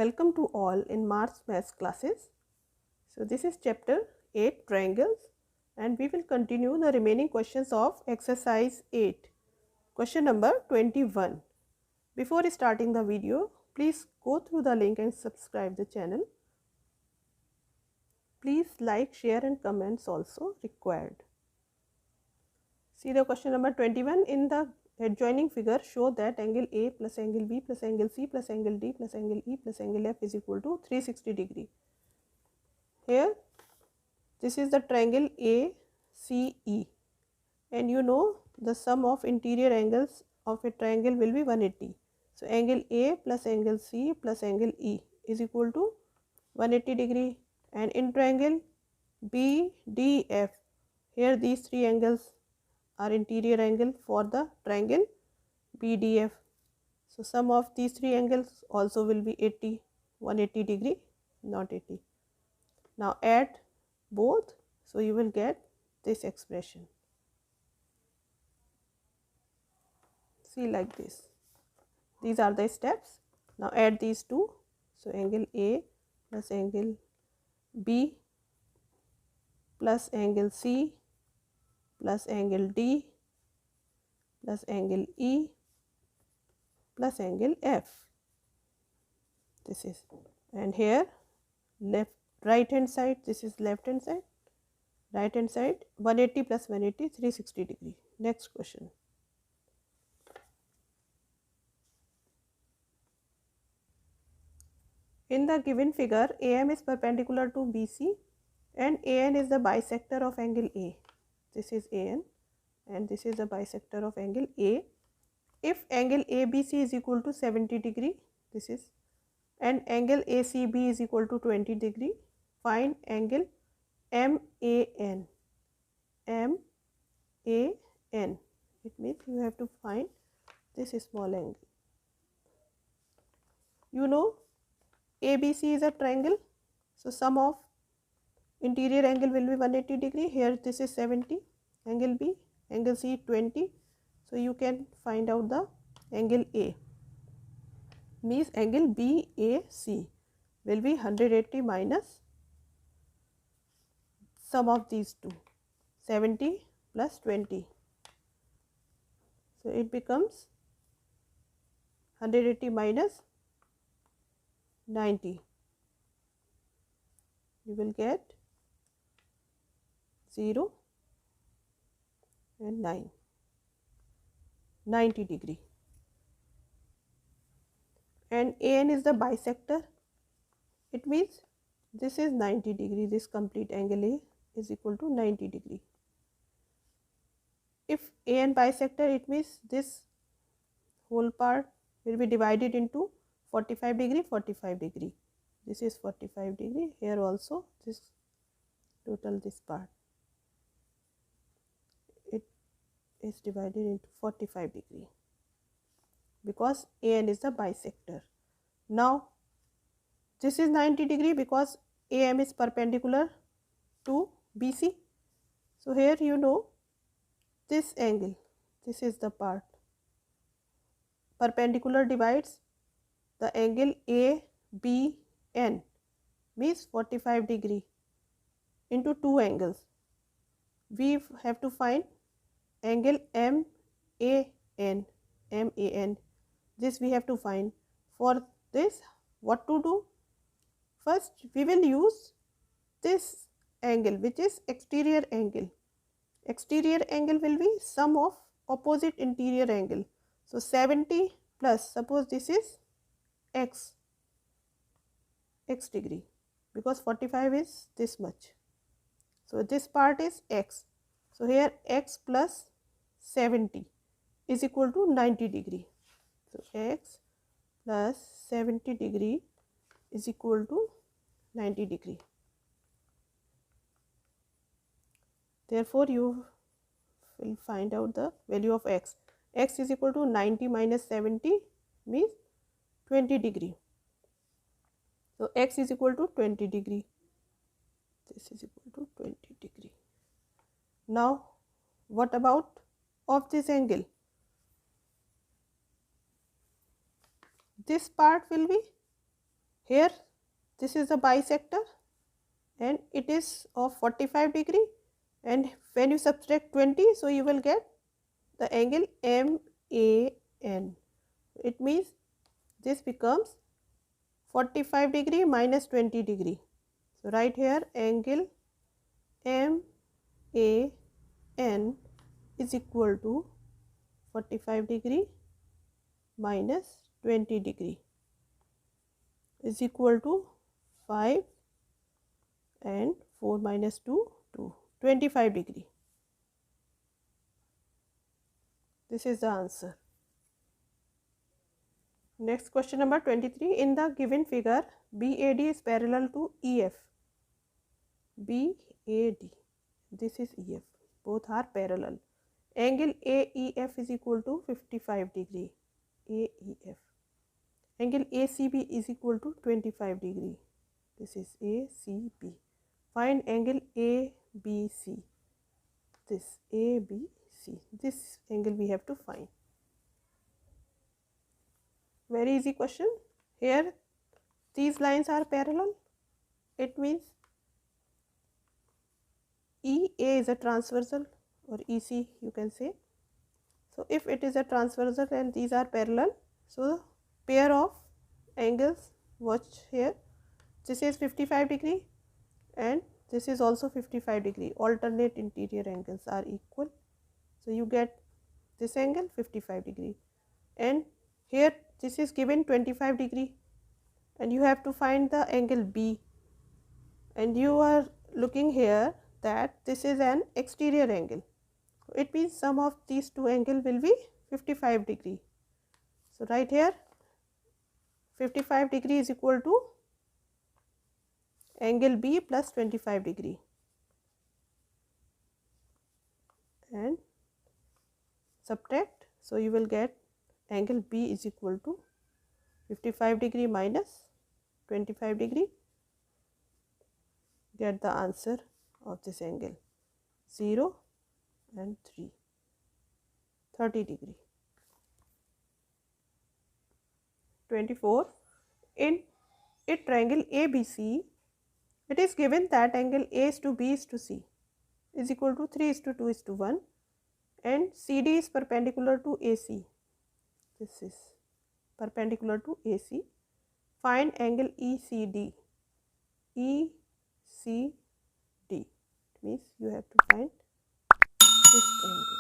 Welcome to all in March maths classes. So this is chapter 8 triangles and we will continue the remaining questions of exercise 8. Question number 21. Before starting the video, please go through the link and subscribe the channel. Please like, share and comments also required. See the question number 21. In the adjoining figure, show that angle A plus angle B plus angle C plus angle D plus angle E plus angle F is equal to 360 degree. Here, this is the triangle ACE, and you know the sum of interior angles of a triangle will be 180. So, angle A plus angle C plus angle E is equal to 180 degree, and in triangle BDF, here these three angles are interior angle for the triangle BDF. So, sum of these three angles also will be 180 degree, not 80. Now, add both, so you will get this expression. See like this. These are the steps. Now, add these two. So, angle A plus angle B plus angle C plus angle D plus angle E plus angle F. This is, and here right hand side, this is left hand side, right hand side 180 plus 180 360 degree. Next question. In the given figure, AM is perpendicular to BC and AN is the bisector of angle A. This is AN and this is the bisector of angle A. If angle ABC is equal to 70 degree, this is, and angle ACB is equal to 20 degree, find angle MAN. MAN. It means you have to find this small angle. You know ABC is a triangle, so sum of interior angle will be 180 degree. Here this is 70, angle B, angle C 20. So you can find out the angle A. Means angle BAC will be 180 minus sum of these two, 70 plus 20. So it becomes 180 minus 90. You will get 0 and 9, 90 degree. And AN is the bisector. It means this is 90 degree. This complete angle A is equal to 90 degree. If AN bisector, it means this whole part will be divided into 45 degree, 45 degree. This is 45 degree. Here also this total this part. It is divided into 45 degree because AN is the bisector. Now, this is 90 degree because AM is perpendicular to BC. So, here you know this angle, this is the part. Perpendicular divides the angle ABN, means 45 degree into two angles. We have to find angle MAN. This we have to find. For this, what to do? First, we will use this angle, which is exterior angle. Exterior angle will be sum of opposite interior angle. So 70 plus, suppose this is x degree, because 45 is this much. So this part is x. So here x plus 70 is equal to 90 degree. So x plus 70 degree is equal to 90 degree. Therefore, you will find out the value of x. X is equal to 90 minus 70 means 20 degree. So, x is equal to 20 degree. This is equal to 20 degree. Now, what about of this angle? This part will be Here this is the bisector and it is of 45 degree, and when you subtract 20, so you will get the angle MAN. It means this becomes 45 degree minus 20 degree. So right here angle MAN is equal to 45 degree minus 20 degree is equal to 5 and 4 minus 2, 2, 25 degree. This is the answer. Next question number 23. In the given figure, BAD is parallel to EF. BAD, this is EF. Both are parallel. Angle AEF is equal to 55 degree. AEF. Angle ACB is equal to 25 degree. This is ACB. Find angle ABC. This ABC. This angle we have to find. Very easy question. Here these lines are parallel. It means EA is a transversal, or EC you can say. So if it is a transversal and these are parallel, so pair of angles, watch here, this is 55 degree and this is also 55 degree. Alternate interior angles are equal. So you get this angle 55 degree, and here this is given 25 degree and you have to find the angle B, and you are looking here that this is an exterior angle. It means sum of these two angles will be 55 degree. So right here 55 degree is equal to angle B plus 25 degree, and subtract, so you will get angle B is equal to 55 degree minus 25 degree. Get the answer of this angle, 0 and 3, 30 degree. 24. In a triangle ABC, it is given that angle A is to B is to C is equal to 3 is to 2 is to 1, and CD is perpendicular to AC. This is perpendicular to AC. Find angle ECD. ECD. It means you have to find this angle.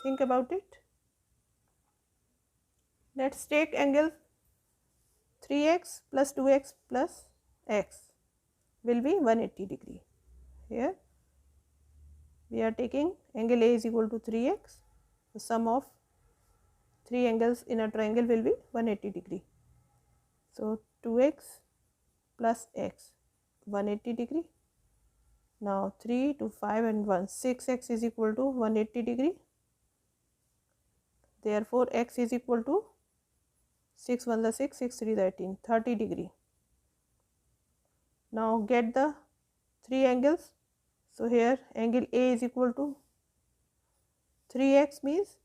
Think about it. Let's take angle 3x plus 2x plus x will be 180 degree. Here we are taking angle A is equal to 3x. The sum of three angles in a triangle will be 180 degree. So 2x plus x 180 degree. Now 3 to 5 and 1, 6x is equal to 180 degree. Therefore x is equal to 6 1 the 6, 6 3 the 18, 30 degree. Now get the three angles. So here angle A is equal to 3x means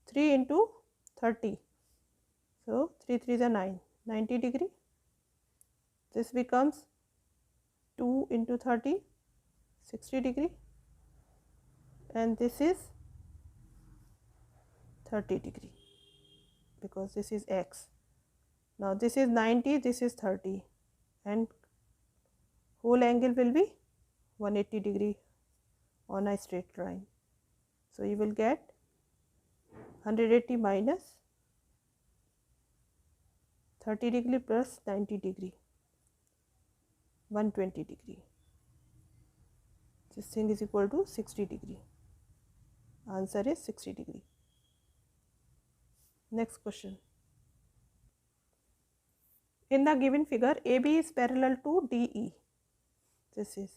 3 into 30. So 3 3 is a 9, 90 degree. This becomes 2 into 30, 60 degree, and this is 30 degree because this is x. Now this is 90, this is 30, and whole angle will be 180 degree on a straight line. So you will get 180 minus 30 degree plus 90 degree, 120 degree. This thing is equal to 60 degree. Answer is 60 degree. Next question. In the given figure, AB is parallel to DE. This is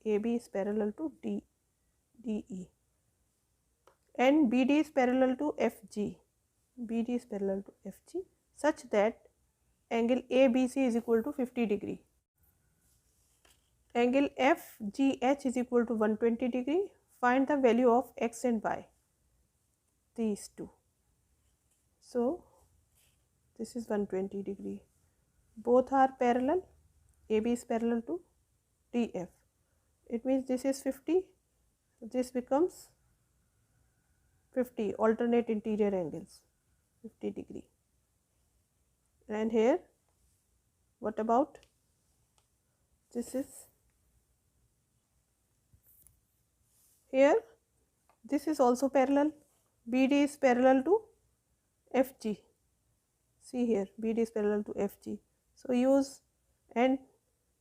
AB is parallel to DE, and BD is parallel to FG. BD is parallel to FG such that angle ABC is equal to 50 degree. Angle FGH is equal to 120 degree. Find the value of x and y, these two. So this is 120 degree. both are parallel, AB is parallel to DF. It means this is 50, this becomes 50 alternate interior angles, 50 degree. And here what about this is here, this is also parallel, BD is parallel to FG. See here, BD is parallel to FG. So use, and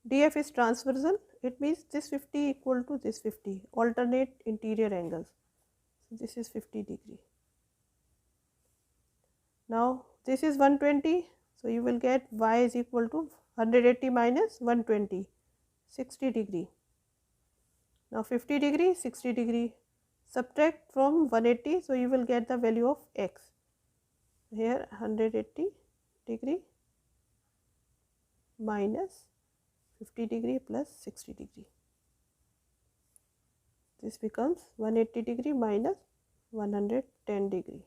DF is transversal, it means this 50 equal to this 50, alternate interior angles. So this is 50 degree. Now this is 120, so you will get y is equal to 180 minus 120, 60 degree. Now 50 degree, 60 degree, subtract from 180, so you will get the value of x. Here 180 degree minus 50 degree plus 60 degree. This becomes 180 degree minus 110 degree,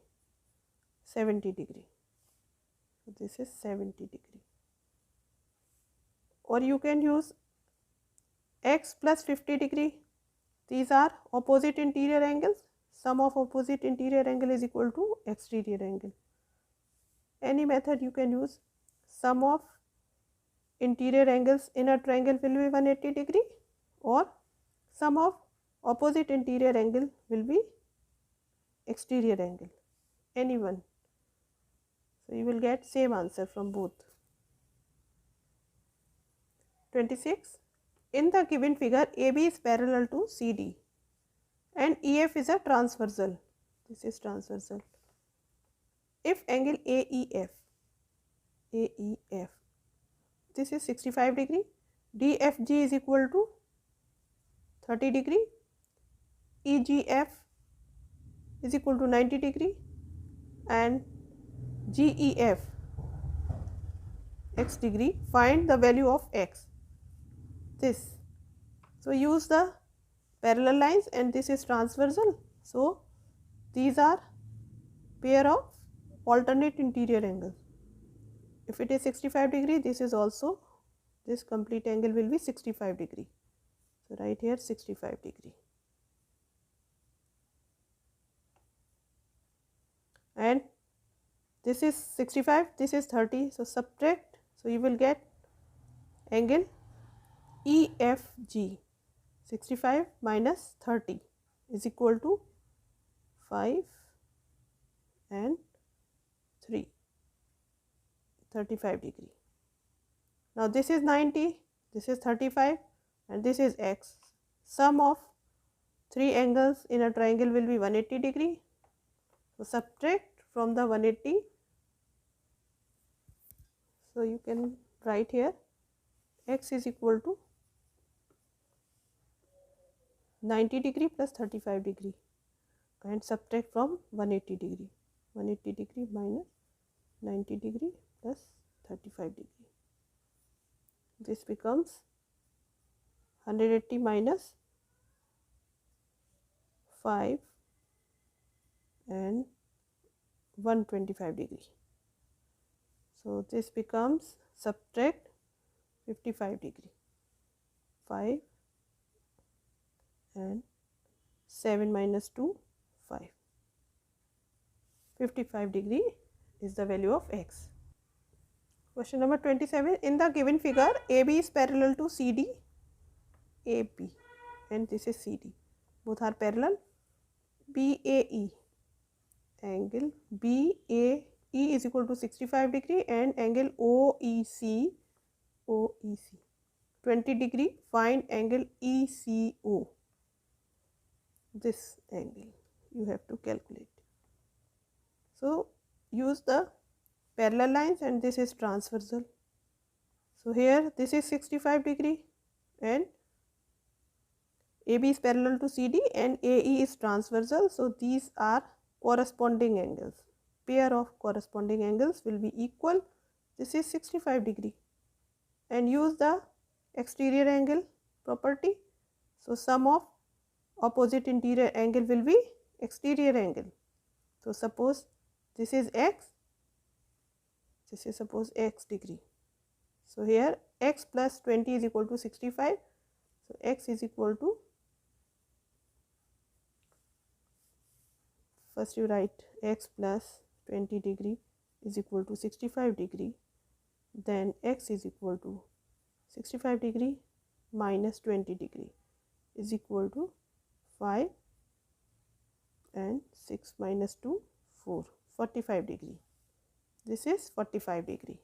70 degree. So this is 70 degree. Or you can use x plus 50 degree. These are opposite interior angles. Sum of opposite interior angle is equal to exterior angle. Any method you can use. Sum of interior angles in a triangle will be 180 degree, or sum of opposite interior angle will be exterior angle, any one. So you will get same answer from both. 26. In the given figure, AB is parallel to CD and EF is a transversal. This is transversal. If angle AEF, this is 65 degree, DFG is equal to 30 degree, EGF is equal to 90 degree, and GEF x degree, find the value of x. This. So use the parallel lines, and this is transversal. So these are pair of alternate interior angles. If it is 65 degree, this is also, this complete angle will be 65 degree. So right here 65 degree. And this is 65, this is 30, so subtract, so you will get angle EFG. 65 minus 30 is equal to 5 and 3, 35 degree. Now this is 90, this is 35, and this is x. Sum of three angles in a triangle will be 180 degree. So subtract from the 180. So you can write here x is equal to 90 degree plus 35 degree, and subtract from 180 degree. 180 degree minus 90 degree plus 35 degree. This becomes 180 minus 5 and 125 degree. So this becomes, subtract 55 degree, 5 and 7 minus 2, 5. 55 degree is the value of x. Question number 27. In the given figure, AB is parallel to CD, AB, and this is CD. Both are parallel. BAE, angle BAE is equal to 65 degree, and angle OEC 20 degree. Find angle ECO. This angle you have to calculate. So use the parallel lines, and this is transversal. So here this is 65 degree, and AB is parallel to CD and AE is transversal. So these are corresponding angles. Pair of corresponding angles will be equal. This is 65 degree, and use the exterior angle property. So sum of opposite interior angle will be exterior angle. So suppose this is x, this is suppose x degree. So here x plus 20 is equal to 65. So x is equal to, first you write x plus 20 degree is equal to 65 degree, then x is equal to 65 degree minus 20 degree is equal to 5, and 6 minus 2 4, 45 degree. This is 45 degree.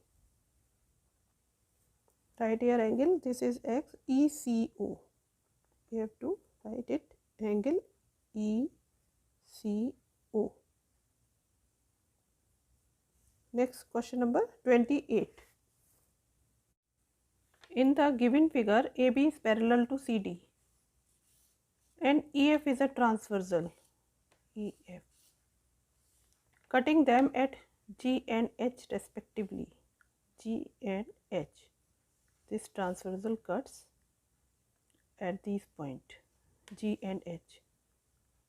Write here angle, this is x ECO. We have to write it angle ECO. Next question number 28. In the given figure, AB is parallel to CD and EF is a transversal, EF, cutting them at G and H respectively, G and H. This transversal cuts at these points, G and H.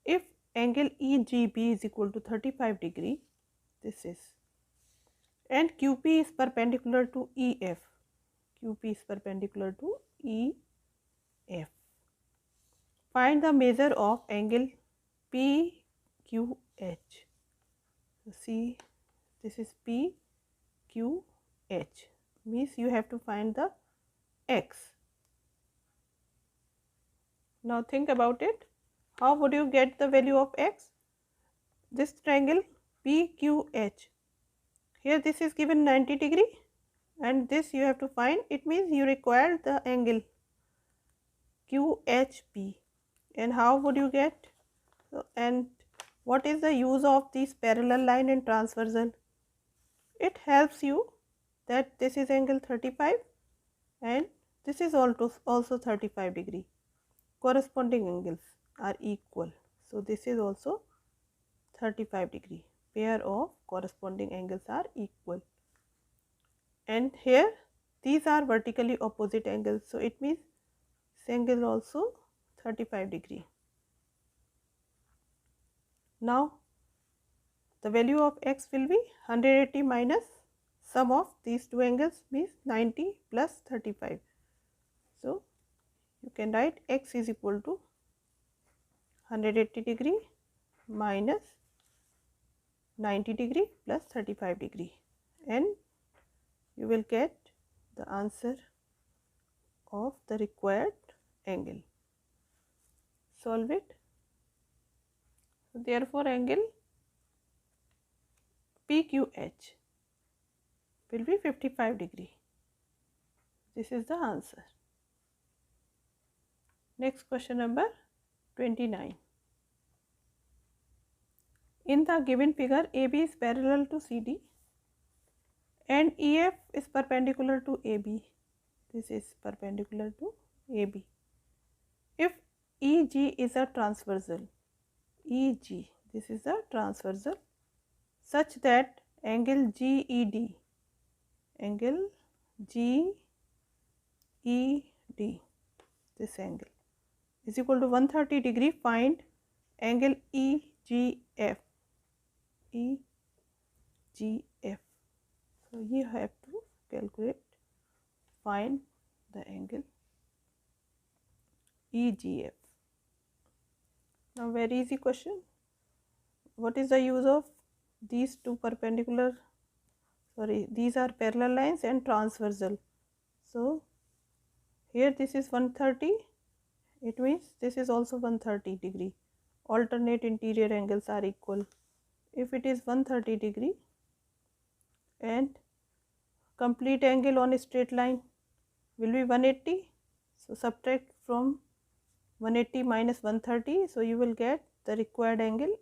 If angle EGB is equal to 35 degree, this is, and QP is perpendicular to EF, QP is perpendicular to EF. Find the measure of angle PQH. See, this is PQH, means you have to find the x. Now think about it. How would you get the value of x? This triangle PQH. Here this is given 90 degree and this you have to find. It means you require the angle QHP. And how would you get? And what is the use of this parallel line and transversal? It helps you that this is angle 35 and this is also 35 degree. Corresponding angles are equal. So this is also 35 degree. Pair of corresponding angles are equal. And here these are vertically opposite angles. So it means this angle is also 35 degree. Now the value of x will be 180 minus sum of these two angles, means 90 plus 35. So you can write x is equal to 180 degree minus 90 degree plus 35 degree, and you will get the answer of the required angle. Solve it. So therefore angle PQH will be 55 degree. This is the answer. Next question number 29. In the given figure, AB is parallel to CD and EF is perpendicular to AB. This is perpendicular to AB. If EG is a transversal, EG, this is a transversal, such that angle GED, angle GED, this angle is equal to 130 degree, find angle EGF, EGF. So you have to calculate, find the angle EGF. Now very easy question. What is the use of these two perpendicular, these are parallel lines and transversal. So here this is 130, it means this is also 130 degree. Alternate interior angles are equal. If it is 130 degree and complete angle on a straight line will be 180, so subtract from 180 minus 130, so you will get the required angle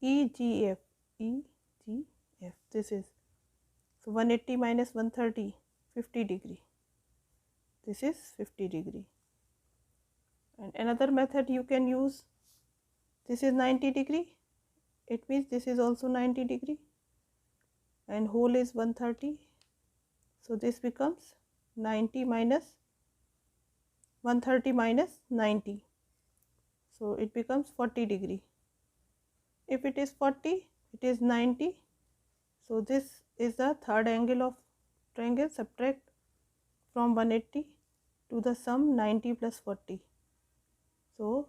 EGF, EGF. This is, so 180 minus 130, 50 degree. This is 50 degree. And another method you can use, this is 90 degree, it means this is also 90 degree and whole is 130. So this becomes 90 minus 130 minus 90. So it becomes 40 degree. If it is 40, it is 90. So this is the third angle of triangle. Subtract from 180 to the sum 90 plus 40. So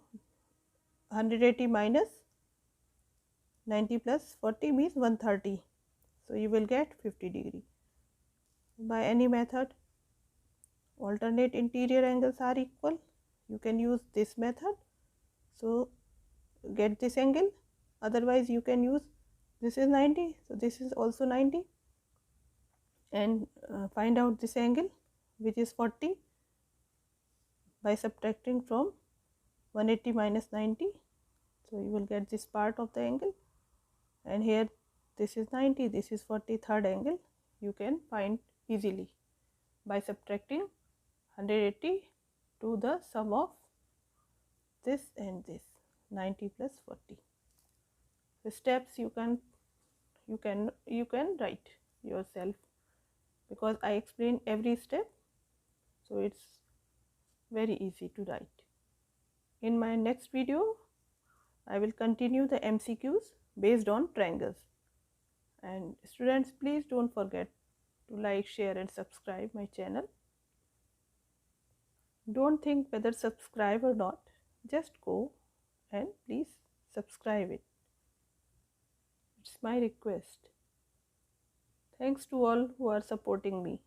180 minus 90 plus 40 means 130. So you will get 50 degree. By any method, alternate interior angles are equal. You can use this method. So get this angle. Otherwise you can use, this is 90, so this is also 90, and find out this angle which is 40 by subtracting from 180 minus 90. So you will get this part of the angle, and here this is 90, this is 40, third angle you can find easily by subtracting 180 to the sum of this and this, 90 plus 40. The steps you can write yourself, because I explain every step, so it's very easy to write. In my next video, I will continue the MCQs based on triangles. And students, please don't forget to like, share and subscribe my channel. Don't think whether subscribe or not, just go and please subscribe it. It's my request. Thanks to all who are supporting me.